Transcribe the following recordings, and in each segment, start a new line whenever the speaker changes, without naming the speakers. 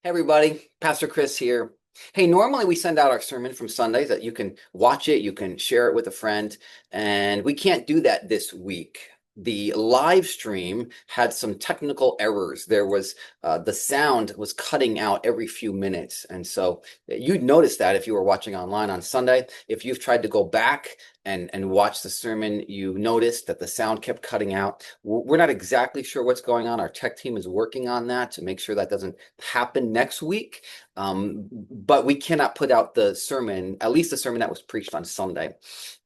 Hey everybody, Pastor Chris here. Hey, normally we send out our sermon from Sundays that you can watch it, you can share it with a friend, and we can't do that this week. The live stream had some technical errors. There was the sound was cutting out every few minutes, and so you'd notice that if you were watching online on Sunday. If you've tried to go back and watch the sermon, you noticed that the sound kept cutting out. We're not exactly sure what's going on. Our tech team is working on that to make sure that doesn't happen next week. But we cannot put out the sermon, at least the sermon that was preached on Sunday.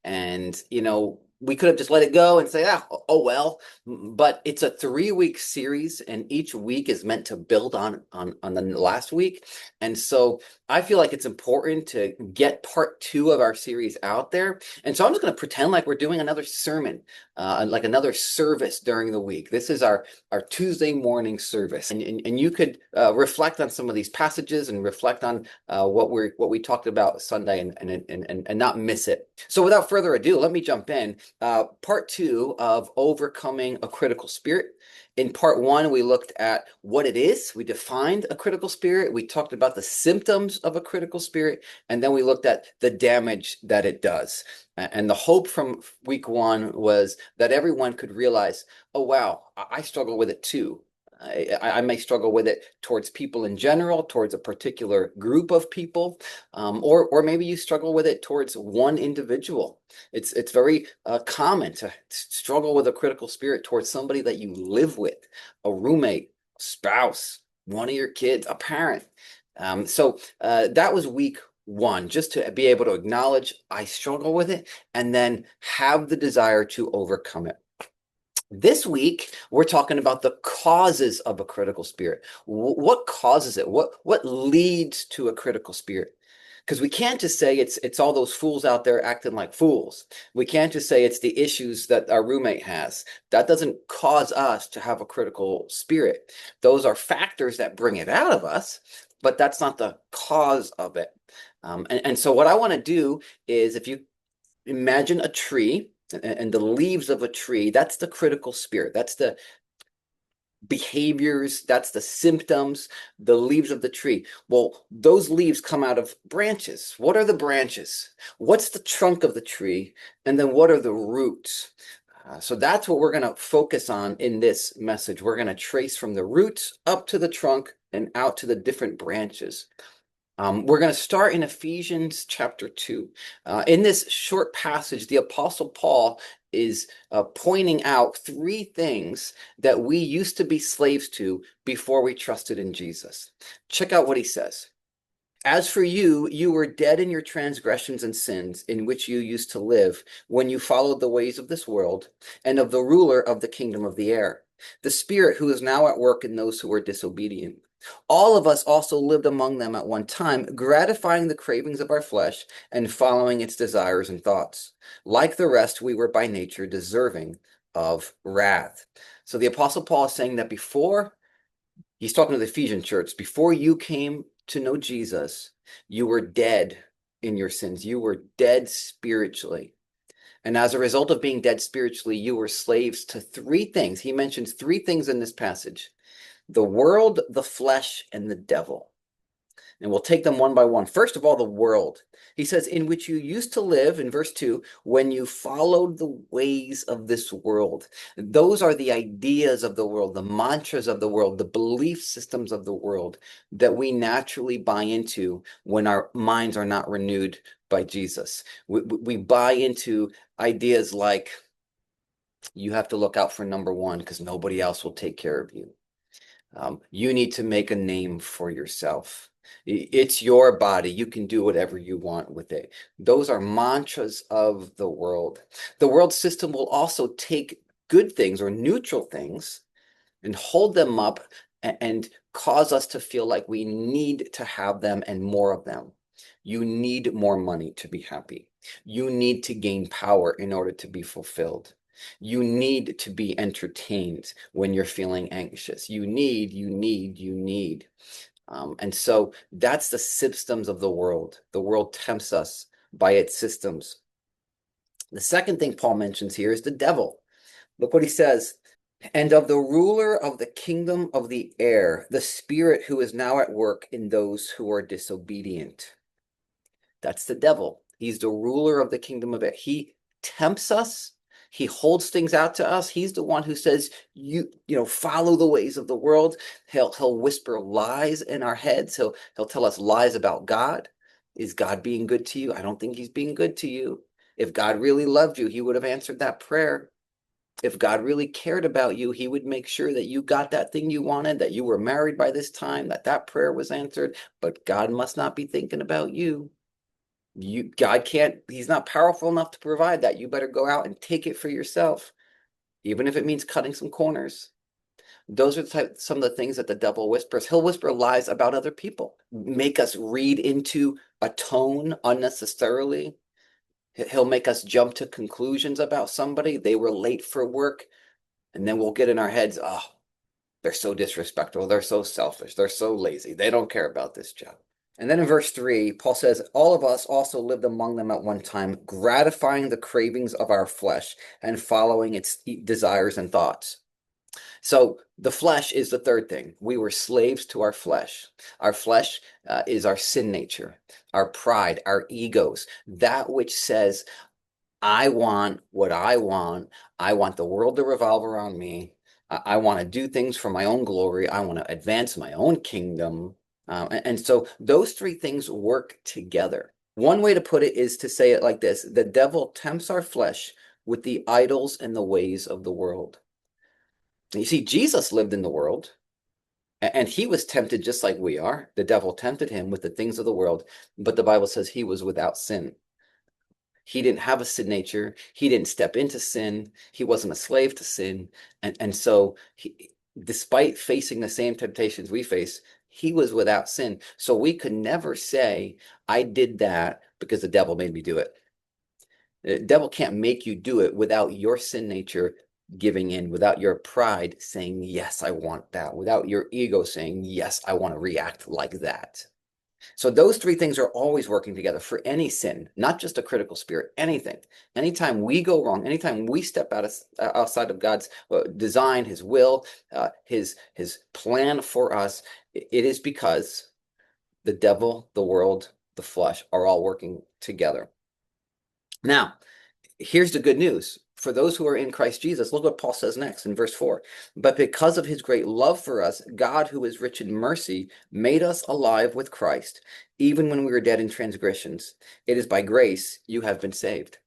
And, we could have just let it go and say, oh well. But it's a 3-week series, and each week is meant to build on the last week. And so I feel like it's important to get part 2 of our series out there. And so I'm just going to pretend like we're doing another sermon, like another service during the week. This is our Tuesday morning service, and you could reflect on some of these passages and reflect on what we talked about Sunday and not miss it. So without further ado, let me jump in. Part 2 of overcoming a critical spirit. In part 1, we looked at what it is. We defined a critical spirit. We talked about the symptoms of a critical spirit, and then we looked at the damage that it does. And the hope from week 1 was that everyone could realize, oh, wow, I struggle with it too. I may struggle with it towards people in general, towards a particular group of people, or maybe you struggle with it towards one individual. It's very common to struggle with a critical spirit towards somebody that you live with, a roommate, a spouse, one of your kids, a parent. So that was week 1, just to be able to acknowledge I struggle with it and then have the desire to overcome it. This week, we're talking about the causes of a critical spirit. What causes it? What leads to a critical spirit? Because we can't just say it's all those fools out there acting like fools. We can't just say it's the issues that our roommate has. That doesn't cause us to have a critical spirit. Those are factors that bring it out of us, but that's not the cause of it. And so what I want to do is, if you imagine a tree and the leaves of a tree, that's the critical spirit. That's the behaviors, that's the symptoms, the leaves of the tree. Well, those leaves come out of branches. What are the branches? What's the trunk of the tree? And then what are the roots? So that's what we're going to focus on in this message. We're going to trace from the roots up to the trunk and out to the different branches. We're going to start in Ephesians chapter 2. In this short passage, the Apostle Paul is pointing out 3 things that we used to be slaves to before we trusted in Jesus. Check out what he says. As for you, you were dead in your transgressions and sins in which you used to live when you followed the ways of this world and of the ruler of the kingdom of the air, the spirit who is now at work in those who are disobedient. All of us also lived among them at one time, gratifying the cravings of our flesh and following its desires and thoughts. Like the rest, we were by nature deserving of wrath. So the Apostle Paul is saying that he's talking to the Ephesian church, before you came to know Jesus, you were dead in your sins. You were dead spiritually. And as a result of being dead spiritually, you were slaves to 3 things. He mentions 3 things in this passage: the world, the flesh, and the devil. And we'll take them one by one. First of all, the world. He says, in which you used to live, in verse 2, when you followed the ways of this world. Those are the ideas of the world, the mantras of the world, the belief systems of the world that we naturally buy into when our minds are not renewed by Jesus. We buy into ideas like, you have to look out for number 1 because nobody else will take care of you. You need to make a name for yourself. It's your body. You can do whatever you want with it. Those are mantras of the world. The world system will also take good things or neutral things and hold them up and cause us to feel like we need to have them and more of them. You need more money to be happy. You need to gain power in order to be fulfilled. You need to be entertained when you're feeling anxious. You need. And so that's the systems of the world. The world tempts us by its systems. The second thing Paul mentions here is the devil. Look what he says. And of the ruler of the kingdom of the air, the spirit who is now at work in those who are disobedient. That's the devil. He's the ruler of the kingdom of air. He tempts us. He holds things out to us. He's the one who says, follow the ways of the world. He'll whisper lies in our heads. He'll tell us lies about God. Is God being good to you? I don't think he's being good to you. If God really loved you, he would have answered that prayer. If God really cared about you, he would make sure that you got that thing you wanted, that you were married by this time, that prayer was answered. But God must not be thinking about you. God can't, he's not powerful enough to provide that. You better go out and take it for yourself, even if it means cutting some corners. Those are some of the things that the devil whispers. He'll whisper lies about other people, make us read into a tone unnecessarily. He'll make us jump to conclusions about somebody. They were late for work, and then we'll get in our heads, oh, they're so disrespectful. They're so selfish. They're so lazy. They don't care about this job. And then in verse 3, Paul says, all of us also lived among them at one time, gratifying the cravings of our flesh and following its desires and thoughts. So the flesh is the third thing. We were slaves to our flesh. Our flesh is our sin nature, our pride, our egos, that which says, I want what I want. I want the world to revolve around me. I want to do things for my own glory. I want to advance my own kingdom. And so those three things work together. One way to put it is to say it like this: the devil tempts our flesh with the idols and the ways of the world. You see, Jesus lived in the world, and he was tempted just like we are. The devil tempted him with the things of the world, but the Bible says he was without sin. He didn't have a sin nature. He didn't step into sin. He wasn't a slave to sin. And so despite facing the same temptations we face, he was without sin. So we could never say, I did that because the devil made me do it. The devil can't make you do it without your sin nature giving in, without your pride saying, yes, I want that, without your ego saying, yes, I want to react like that. So those three things are always working together for any sin, not just a critical spirit, anything. Anytime we go wrong, anytime we step outside of God's design, his will, his plan for us, it is because the devil, the world, the flesh are all working together. Now, here's the good news. For those who are in Christ Jesus, look what Paul says next in verse 4. But because of his great love for us, God, who is rich in mercy, made us alive with Christ, even when we were dead in transgressions. It is by grace you have been saved.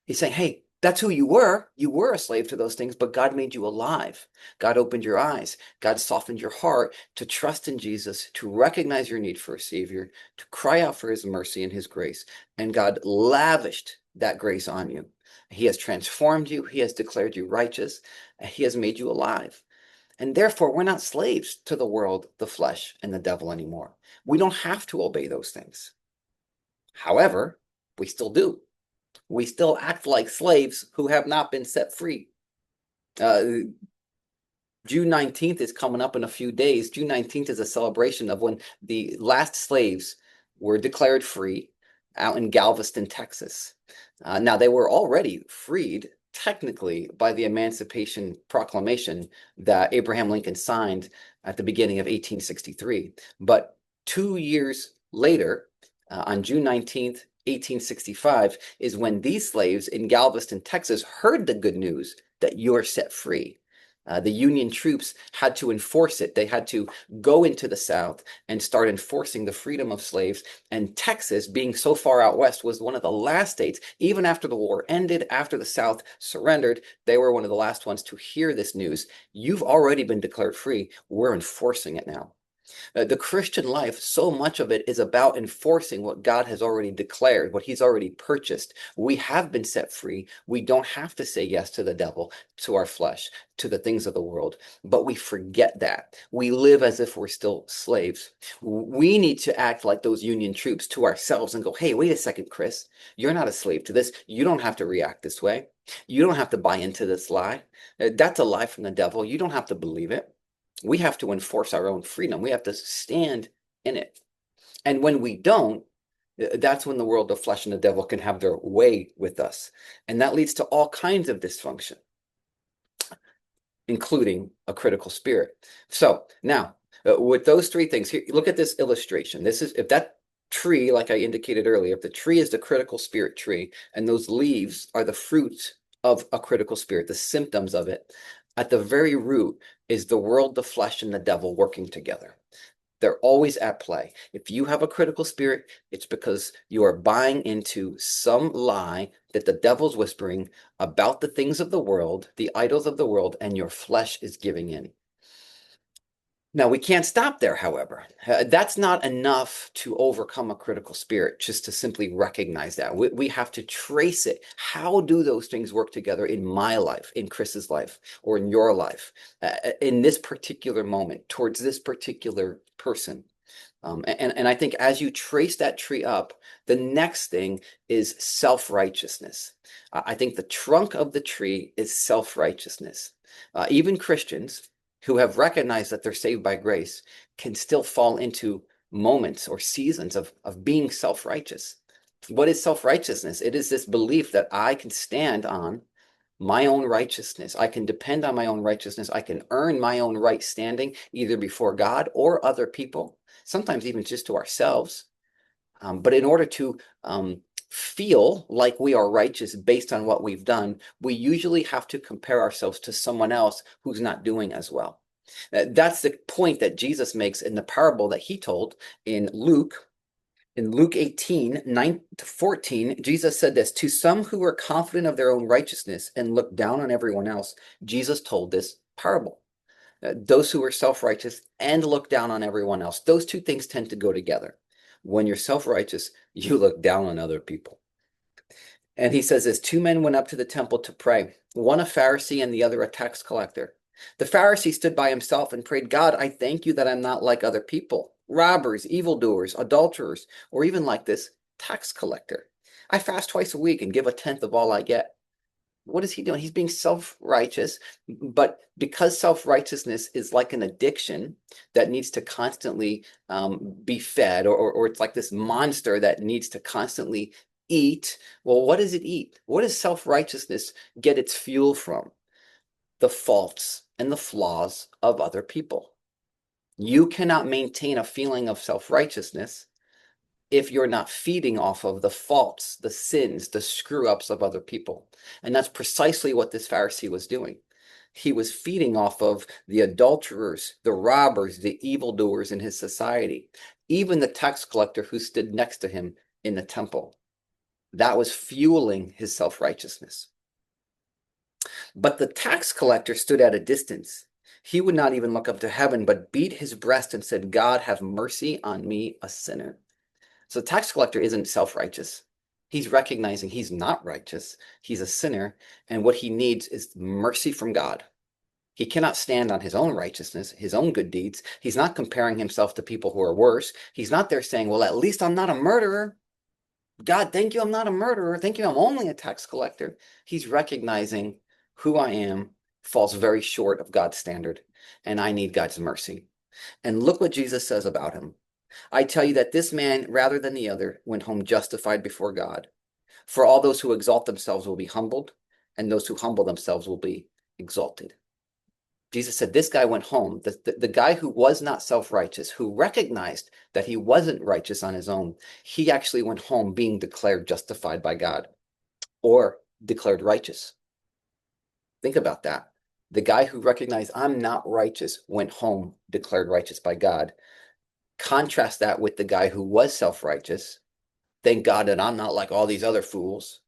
He's saying, hey, that's who you were. You were a slave to those things, but God made you alive. God opened your eyes. God softened your heart to trust in Jesus, to recognize your need for a Savior, to cry out for his mercy and his grace. And God lavished that grace on you. He has transformed you. He has declared you righteous. He has made you alive. And therefore, we're not slaves to the world, the flesh, and the devil anymore. We don't have to obey those things. However, we still do. We still act like slaves who have not been set free. June 19th is coming up in a few days. June 19th is a celebration of when the last slaves were declared free out in Galveston, Texas. Now, they were already freed technically by the Emancipation Proclamation that Abraham Lincoln signed at the beginning of 1863. But 2 years later, on June 19th, 1865, is when these slaves in Galveston, Texas, heard the good news that you're set free. The Union troops had to enforce it. They had to go into the South and start enforcing the freedom of slaves. And Texas, being so far out west, was one of the last states, even after the war ended, after the South surrendered, they were one of the last ones to hear this news. You've already been declared free. We're enforcing it now. The Christian life, so much of it is about enforcing what God has already declared, what he's already purchased. We have been set free. We don't have to say yes to the devil, to our flesh, to the things of the world, but we forget that. We live as if we're still slaves. We need to act like those Union troops to ourselves and go, hey, wait a second, Chris, you're not a slave to this. You don't have to react this way. You don't have to buy into this lie. That's a lie from the devil. You don't have to believe it. We have to enforce our own freedom. We have to stand in it. And when we don't, that's when the world, the flesh, and the devil can have their way with us. And that leads to all kinds of dysfunction. including a critical spirit. So now, with those three things, here, look at this illustration. This is, if that tree, like I indicated earlier, if the tree is the critical spirit tree, and those leaves are the fruit of a critical spirit, the symptoms of it, at the very root is the world, the flesh, and the devil working together. They're always at play. If you have a critical spirit, it's because you are buying into some lie that the devil's whispering about the things of the world, the idols of the world, and your flesh is giving in. Now, we can't stop there, however. That's not enough to overcome a critical spirit, just to simply recognize that. We have to trace it. How do those things work together in my life, in Chris's life, or in your life, in this particular moment, towards this particular person? And I think as you trace that tree up, the next thing is self-righteousness. I think the trunk of the tree is self-righteousness. Even Christians who have recognized that they're saved by grace can still fall into moments or seasons of being self-righteous. What is self-righteousness? It is this belief that I can stand on my own righteousness. I can depend on my own righteousness. I can earn my own right standing, either before God or other people, sometimes even just to ourselves. But in order to feel like we are righteous based on what we've done, we usually have to compare ourselves to someone else who's not doing as well. That's the point that Jesus makes in the parable that he told in Luke. In Luke 18, 9 to 14, Jesus said this: to some who were confident of their own righteousness and looked down on everyone else, Jesus told this parable. Those who are self-righteous and look down on everyone else, those two things tend to go together. When you're self-righteous, you look down on other people. And he says this: two men went up to the temple to pray, one a Pharisee and the other a tax collector. The Pharisee stood by himself and prayed, God, I thank you that I'm not like other people, robbers, evildoers, adulterers, or even like this tax collector. I fast twice a week and give a tenth of all I get. What is he doing? He's being self-righteous, but because self-righteousness is like an addiction that needs to constantly be fed, or it's like this monster that needs to constantly eat. Well, what does it eat? What does self-righteousness get its fuel from? The faults and the flaws of other people. You cannot maintain a feeling of self-righteousness if you're not feeding off of the faults, the sins, the screw-ups of other people. And that's precisely what this Pharisee was doing. He was feeding off of the adulterers, the robbers, the evildoers in his society, even the tax collector who stood next to him in the temple. That was fueling his self-righteousness. But the tax collector stood at a distance. He would not even look up to heaven, but beat his breast and said, God, have mercy on me, a sinner. So the tax collector isn't self-righteous. He's recognizing he's not righteous. He's a sinner. And what he needs is mercy from God. He cannot stand on his own righteousness, his own good deeds. He's not comparing himself to people who are worse. He's not there saying, well, at least I'm not a murderer. God, thank you, I'm not a murderer. Thank you, I'm only a tax collector. He's recognizing who I am falls very short of God's standard, and I need God's mercy. And look what Jesus says about him. I tell you that this man, rather than the other, went home justified before God. For all those who exalt themselves will be humbled, and those who humble themselves will be exalted. Jesus said this guy went home, the guy who was not self-righteous, who recognized that he wasn't righteous on his own, he actually went home being declared justified by God, or declared righteous. Think about that. The guy who recognized I'm not righteous went home declared righteous by God. Contrast that with the guy who was self-righteous. Thank God that I'm not like all these other fools.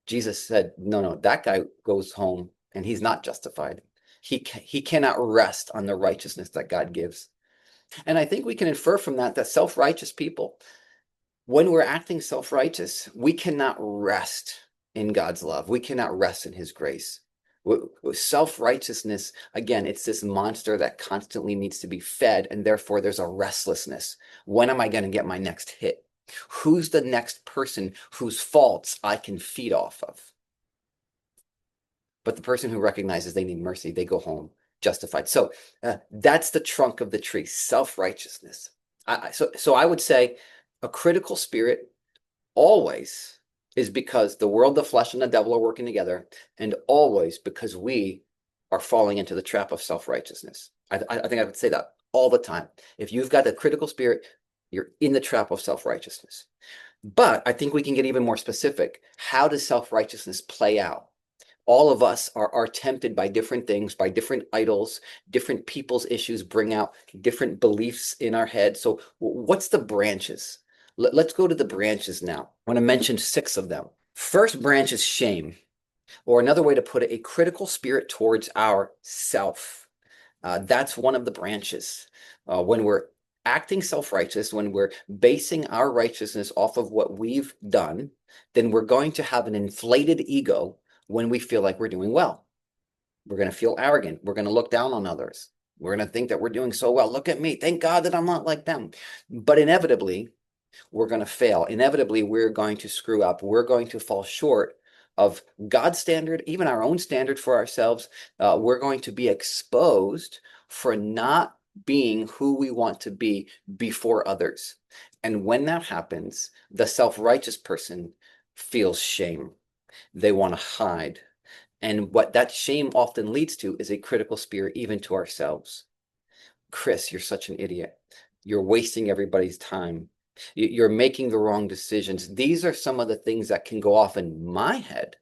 Jesus said, no, that guy goes home and he's not justified. He cannot rest on the righteousness that God gives. And I think we can infer from that self-righteous people, when we're acting self-righteous, we cannot rest in God's love. We cannot rest in his grace. Self-righteousness, again, it's this monster that constantly needs to be fed, and therefore there's a restlessness. When am I going to get my next hit? Who's the next person whose faults I can feed off of? But the person who recognizes they need mercy, they go home justified. So that's the trunk of the tree, self-righteousness. So I would say a critical spirit always is because the world, the flesh, and the devil are working together, and always because we are falling into the trap of self-righteousness. I think I would say that all the time. If you've got a critical spirit, you're in the trap of self-righteousness. But I think we can get even more specific. How does self-righteousness play out? All of us are tempted by different things, by different idols, different people's issues bring out different beliefs in our head. So what's the branches? Let's go to the branches now. I want to mention 6 of them. First branch is shame, or another way to put it, a critical spirit towards our self. That's one of the branches. When we're acting self-righteous, when we're basing our righteousness off of what we've done, then we're going to have an inflated ego when we feel like we're doing well. We're going to feel arrogant. We're going to look down on others. We're going to think that we're doing so well. Look at me. Thank God that I'm not like them. But inevitably, we're going to fail. Inevitably, we're going to screw up. We're going to fall short of God's standard, even our own standard for ourselves. We're going to be exposed for not being who we want to be before others. And when that happens, the self-righteous person feels shame. They want to hide. And what that shame often leads to is a critical spirit, even to ourselves. Chris, you're such an idiot. You're wasting everybody's time. You're making the wrong decisions. These are some of the things that can go off in my head.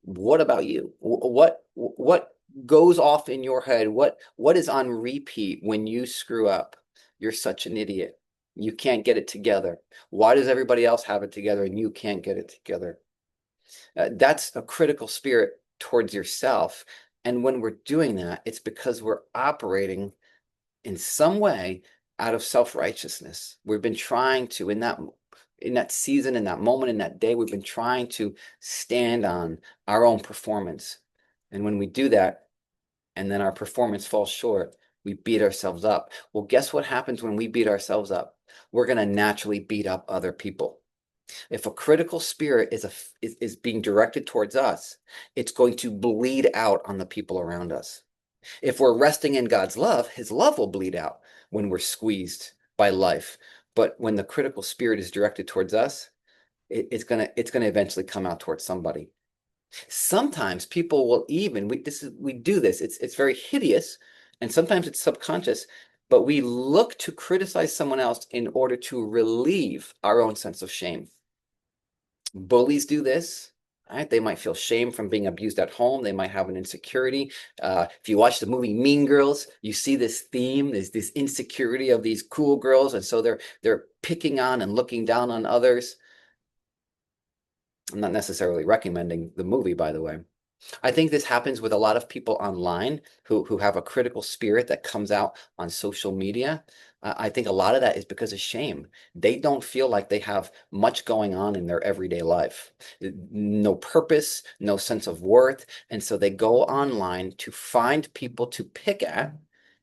What about you? What goes off in your head? What is on repeat when you screw up? You're such an idiot. You can't get it together. Why does everybody else have it together and you can't get it together? That's a critical spirit towards yourself. And when we're doing that, it's because we're operating in some way out of self-righteousness. We've been trying to, in that season, in that moment, in that day, we've been trying to stand on our own performance. And when we do that, and then our performance falls short, we beat ourselves up. Well, guess what happens when we beat ourselves up? We're going to naturally beat up other people. If a critical spirit is being directed towards us, it's going to bleed out on the people around us. If we're resting in God's love, his love will bleed out when we're squeezed by life. But when the critical spirit is directed towards us, it's gonna eventually come out towards somebody. Sometimes people will even, we do this, it's very hideous, and sometimes it's subconscious, but we look to criticize someone else in order to relieve our own sense of shame. Bullies do this. Right? They might feel shame from being abused at home. They might have an insecurity. If you watch the movie Mean Girls, you see this theme. There's this insecurity of these cool girls, and so they're picking on and looking down on others. I'm not necessarily recommending the movie, by the way. I think this happens with a lot of people online who have a critical spirit that comes out on social media. I think a lot of that is because of shame. They don't feel like they have much going on in their everyday life. No purpose, no sense of worth. And so they go online to find people to pick at,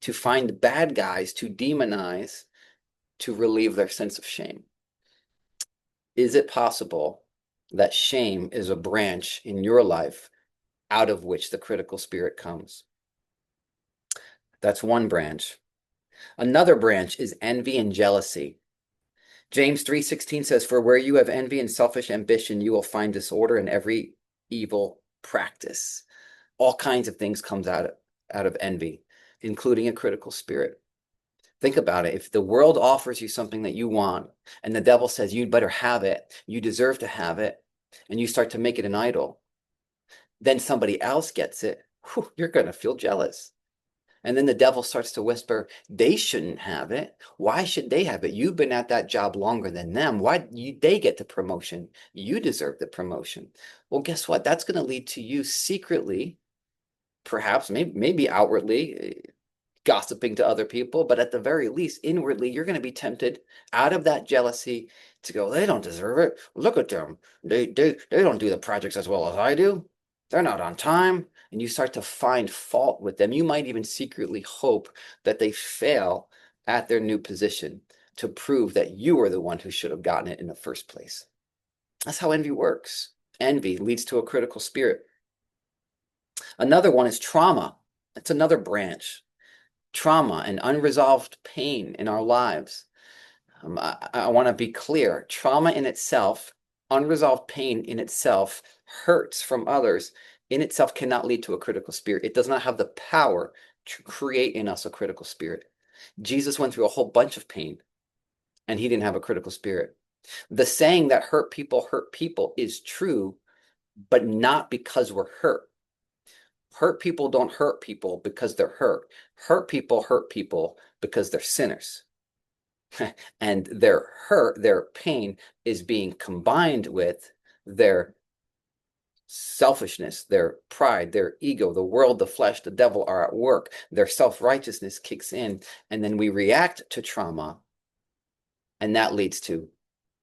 to find bad guys to demonize, to relieve their sense of shame. Is it possible that shame is a branch in your life out of which the critical spirit comes? That's one branch. Another branch is envy and jealousy. James 3:16 says, "For where you have envy and selfish ambition, you will find disorder in every evil practice." All kinds of things comes out of envy, including a critical spirit. Think about it. If the world offers you something that you want, and the devil says you better have it, you deserve to have it, and you start to make it an idol, then somebody else gets it, you're going to feel jealous. And then the devil starts to whisper, they shouldn't have it. Why should they have it? You've been at that job longer than them. They get the promotion? You deserve the promotion. Well, guess what? That's going to lead to you secretly, perhaps, maybe outwardly, gossiping to other people, but at the very least, inwardly, you're going to be tempted out of that jealousy to go, they don't deserve it. Look at them. They don't do the projects as well as I do. They're not on time. And you start to find fault with them. You might even secretly hope that they fail at their new position to prove that you are the one who should have gotten it in the first place. That's how envy works. Envy leads to a critical spirit. Another one is trauma. That's another branch. Trauma and unresolved pain in our lives. I want to be clear. Trauma in itself, unresolved pain in itself, hurts from others in itself cannot lead to a critical spirit. It does not have the power to create in us a critical spirit. Jesus went through a whole bunch of pain and he didn't have a critical spirit. The saying that hurt people is true, but not because we're hurt. Hurt people don't hurt people because they're hurt. Hurt people because they're sinners. And their hurt, their pain is being combined with their selfishness, their pride, their ego, the world, the flesh, the devil are at work. Their self-righteousness kicks in, and then we react to trauma, and that leads to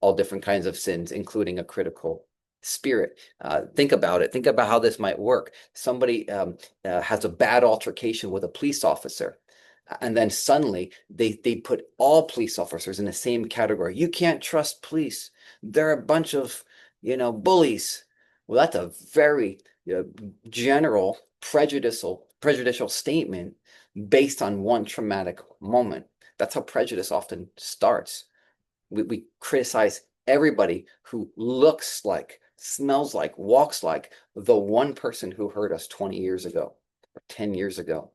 all different kinds of sins, including a critical spirit. Think about it. Think about how this might work. Somebody has a bad altercation with a police officer, and then suddenly they put all police officers in the same category. You can't trust police. They're a bunch of, bullies. Well, that's a very general prejudicial statement based on one traumatic moment. That's how prejudice often starts. We criticize everybody who looks like, smells like, walks like the one person who hurt us 20 years ago or 10 years ago.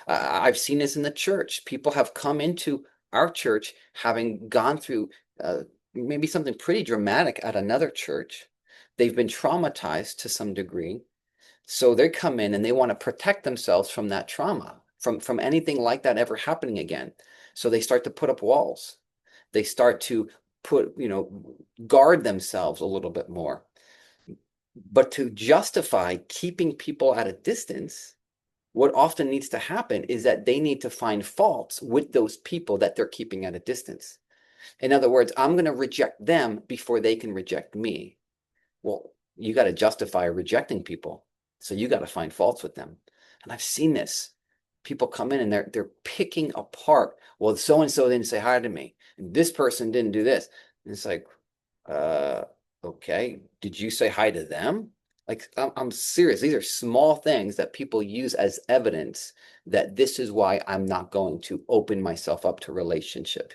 I've seen this in the church. People have come into our church having gone through maybe something pretty dramatic at another church. They've been traumatized to some degree. So they come in and they want to protect themselves from that trauma, from anything like that ever happening again. So they start to put up walls. They start to guard themselves a little bit more. But to justify keeping people at a distance, what often needs to happen is that they need to find faults with those people that they're keeping at a distance. In other words, I'm going to reject them before they can reject me. Well, you got to justify rejecting people. So you got to find faults with them. And I've seen this. People come in and they're picking apart. Well, so-and-so didn't say hi to me. And this person didn't do this. And it's like, okay, did you say hi to them? Like, I'm serious. These are small things that people use as evidence that this is why I'm not going to open myself up to relationship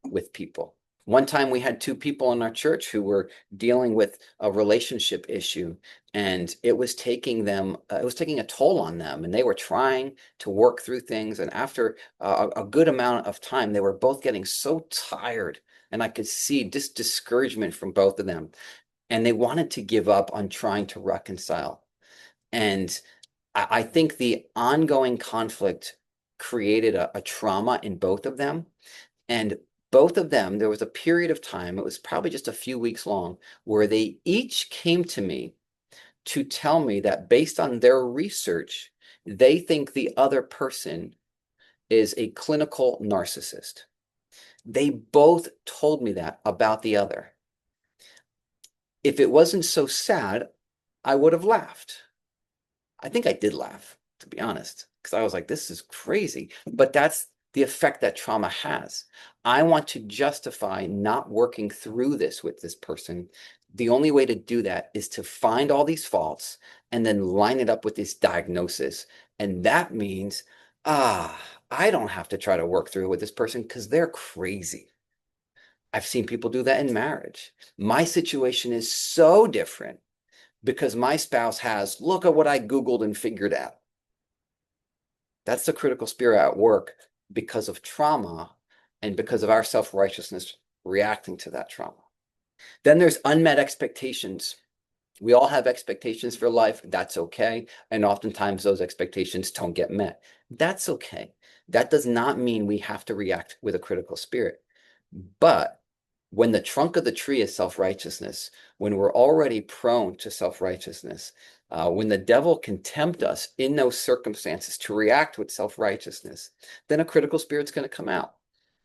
with people. One time we had two people in our church who were dealing with a relationship issue, and it was taking a toll on them, and they were trying to work through things. And after a good amount of time, they were both getting so tired, and I could see this discouragement from both of them. And they wanted to give up on trying to reconcile. And I think the ongoing conflict created a trauma in both of them. And both of them, there was a period of time, it was probably just a few weeks long, where they each came to me to tell me that based on their research, they think the other person is a clinical narcissist. They both told me that about the other. If it wasn't so sad, I would have laughed. I think I did laugh, to be honest, because I was like, this is crazy. But that's the effect that trauma has. I want to justify not working through this with this person. The only way to do that is to find all these faults and then line it up with this diagnosis. And that means, I don't have to try to work through it with this person because they're crazy. I've seen people do that in marriage. My situation is so different because my spouse has, look at what I Googled and figured out. That's the critical spirit at work because of trauma and because of our self-righteousness reacting to that trauma. Then there's unmet expectations. We all have expectations for life. That's okay. And oftentimes those expectations don't get met. That's okay. That does not mean we have to react with a critical spirit. But when the trunk of the tree is self-righteousness, when we're already prone to self-righteousness, when the devil can tempt us in those circumstances to react with self-righteousness, then a critical spirit's going to come out.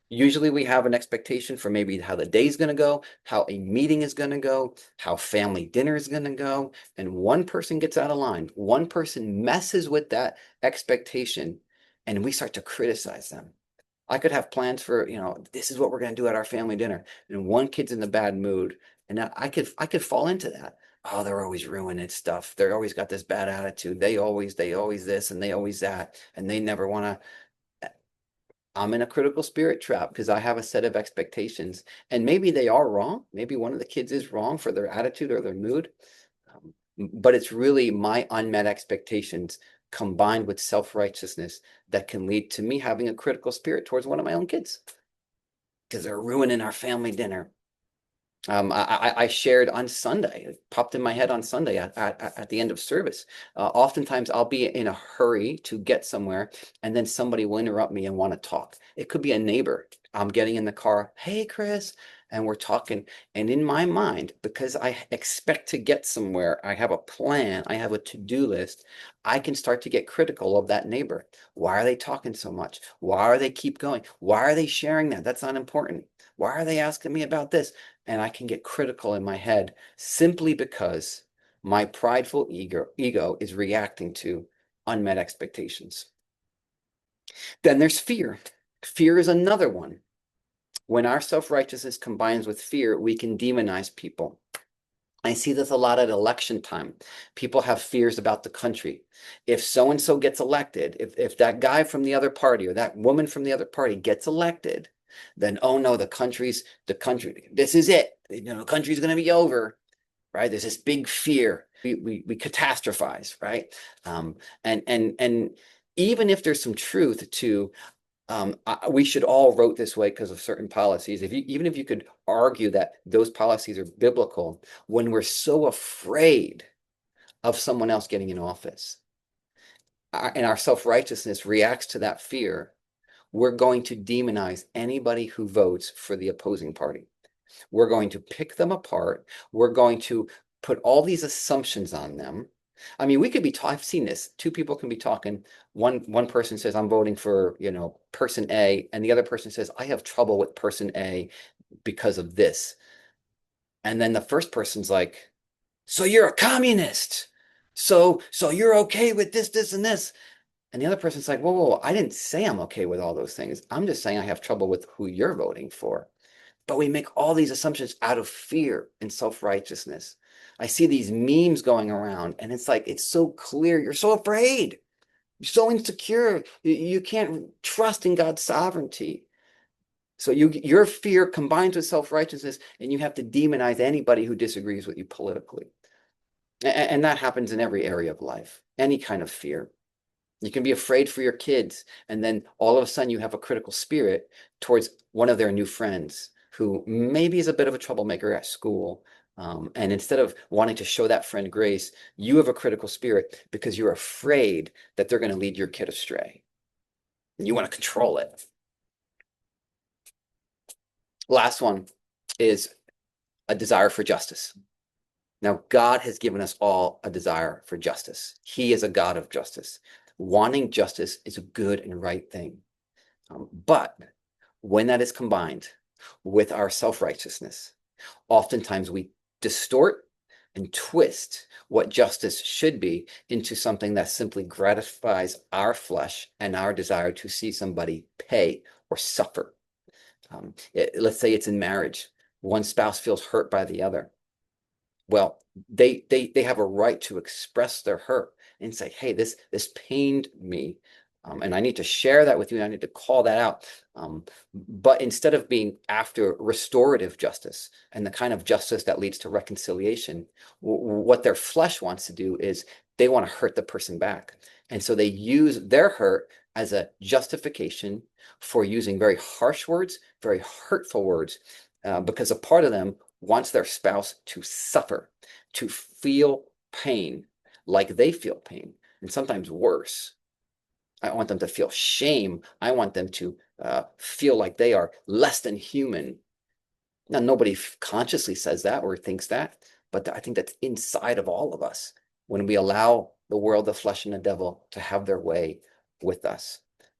Usually we have an expectation for maybe how the day's going to go, how a meeting is going to go, how family dinner is going to go, and one person gets out of line. One person messes with that expectation, and we start to criticize them. I could have plans for, this is what we're going to do at our family dinner, and one kid's in the bad mood, and I could fall into that. Oh, they're always ruining stuff. They're always got this bad attitude. They always this and they always that, and they never want to. I'm in a critical spirit trap because I have a set of expectations, and maybe they are wrong. Maybe one of the kids is wrong for their attitude or their mood. but it's really my unmet expectations combined with self-righteousness that can lead to me having a critical spirit towards one of my own kids because they're ruining our family dinner. I shared on Sunday, it popped in my head on Sunday at the end of service. Oftentimes I'll be in a hurry to get somewhere, and then somebody will interrupt me and want to talk. It could be a neighbor. I'm getting in the car, hey, Chris, and we're talking. And in my mind, because I expect to get somewhere, I have a plan, I have a to-do list, I can start to get critical of that neighbor. Why are they talking so much? Why are they keep going? Why are they sharing that? That's not important. Why are they asking me about this? And I can get critical in my head simply because my prideful ego is reacting to unmet expectations. Then there's fear. Fear is another one. When our self-righteousness combines with fear, we can demonize people. I see this a lot at election time. People have fears about the country. If so-and-so gets elected, if that guy from the other party or that woman from the other party gets elected, then, oh no, the country, this is it. The country's going to be over, right? There's this big fear. We catastrophize, right? And even if there's some truth to we should all vote this way because of certain policies. Even if you could argue that those policies are biblical, when we're so afraid of someone else getting in office, and our self-righteousness reacts to that fear, we're going to demonize anybody who votes for the opposing party. We're going to pick them apart. We're going to put all these assumptions on them. I mean, we could be I've seen this. Two people can be talking. One person says, I'm voting for, person A, and the other person says, I have trouble with person A because of this. And then the first person's like, so you're a communist. So you're okay with this, and this. And the other person's like, whoa, I didn't say I'm okay with all those things. I'm just saying I have trouble with who you're voting for. But we make all these assumptions out of fear and self-righteousness. I see these memes going around, and it's like, it's so clear. You're so afraid. You're so insecure. You can't trust in God's sovereignty. So your fear combines with self-righteousness, and you have to demonize anybody who disagrees with you politically. And that happens in every area of life, any kind of fear. You can be afraid for your kids, and then all of a sudden you have a critical spirit towards one of their new friends who maybe is a bit of a troublemaker at school. And instead of wanting to show that friend grace, you have a critical spirit because you're afraid that they're going to lead your kid astray. And you want to control it. Last one is a desire for justice. Now, God has given us all a desire for justice. He is a God of justice. Wanting justice is a good and right thing. But when that is combined with our self-righteousness, oftentimes we distort and twist what justice should be into something that simply gratifies our flesh and our desire to see somebody pay or suffer. Let's say it's in marriage. One spouse feels hurt by the other. Well, they have a right to express their hurt and say, hey, this pained me. And I need to share that with you. And I need to call that out. But instead of being after restorative justice and the kind of justice that leads to reconciliation, what their flesh wants to do is they want to hurt the person back. And so they use their hurt as a justification for using very harsh words, very hurtful words, because a part of them wants their spouse to suffer, to feel pain like they feel pain, and sometimes worse. I want them to feel shame. I want them to feel like they are less than human. Now, nobody consciously says that or thinks that, but I think that's inside of all of us when we allow the world, the flesh, and the devil to have their way with us.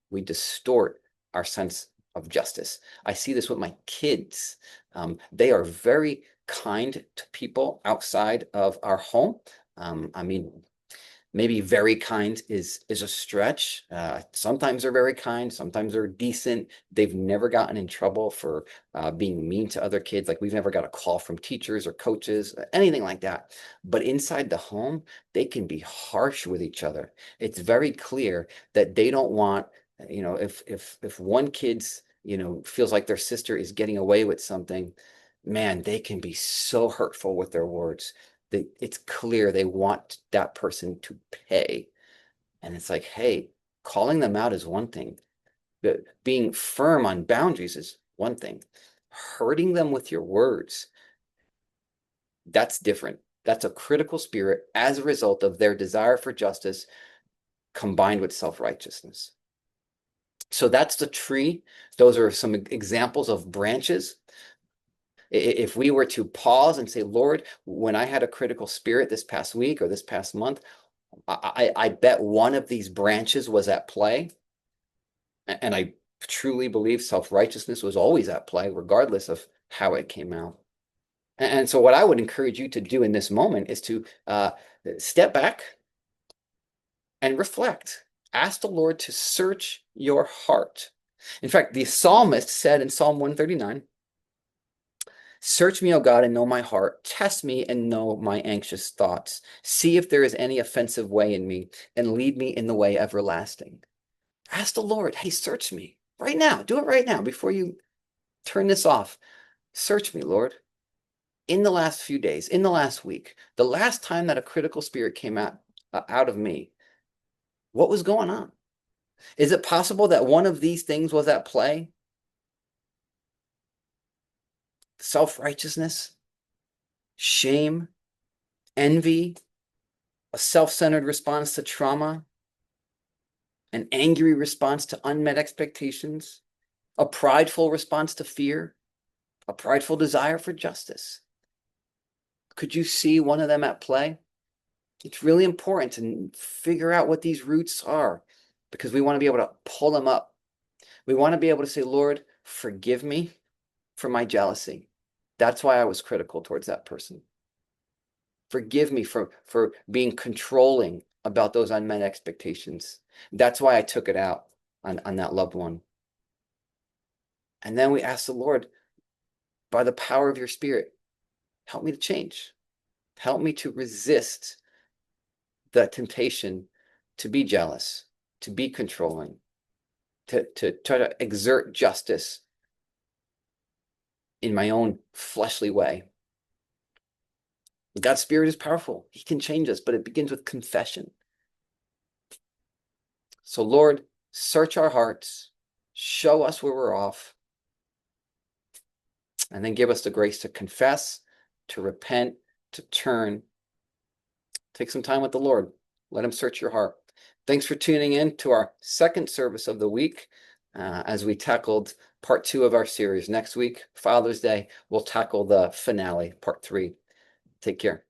We distort our sense of justice. I see this with my kids. They are very kind to people outside of our home. I mean, maybe very kind is a stretch. Sometimes they're very kind, sometimes they're decent. They've never gotten in trouble for being mean to other kids. Like we've never got a call from teachers or coaches, anything like that. But inside the home, they can be harsh with each other. It's very clear that they don't want, if one kid's, feels like their sister is getting away with something, man, they can be so hurtful with their words. it's clear they want that person to pay. And it's like, hey, calling them out is one thing, but being firm on boundaries is one thing. Hurting them with your words, that's different. That's a critical spirit as a result of their desire for justice combined with self-righteousness. So that's the tree. Those are some examples of branches. If we were to pause and say, Lord, when I had a critical spirit this past week or this past month, I bet one of these branches was at play. And I truly believe self-righteousness was always at play, regardless of how it came out. And so what I would encourage you to do in this moment is to step back and reflect. Ask the Lord to search your heart. In fact, the psalmist said in Psalm 139, search me, O God, and know my heart. Test me and know my anxious thoughts. See if there is any offensive way in me, and lead me in the way everlasting. Ask the Lord, hey, search me right now. Do it right now before you turn this off. Search me, Lord. In the last few days, in the last week, the last time that a critical spirit came out of me, what was going on? Is it possible that one of these things was at play? Self-righteousness, shame, envy, a self-centered response to trauma, an angry response to unmet expectations, a prideful response to fear, a prideful desire for justice. Could you see one of them at play? It's really important to figure out what these roots are because we want to be able to pull them up. We want to be able to say, Lord, forgive me for my jealousy. That's why I was critical towards that person. Forgive me for being controlling about those unmet expectations. That's why I took it out on that loved one. And then we ask the Lord, by the power of your Spirit, help me to change. Help me to resist the temptation to be jealous, to be controlling, to try to exert justice in my own fleshly way. God's Spirit is powerful. He can change us, but it begins with confession. So Lord, search our hearts, show us where we're off, and then give us the grace to confess, to repent, to turn. Take some time with the Lord. Let him search your heart. Thanks for tuning in to our second service of the week as we tackled part 2 of our series. Next week, Father's Day, we'll tackle the finale, part 3. Take care.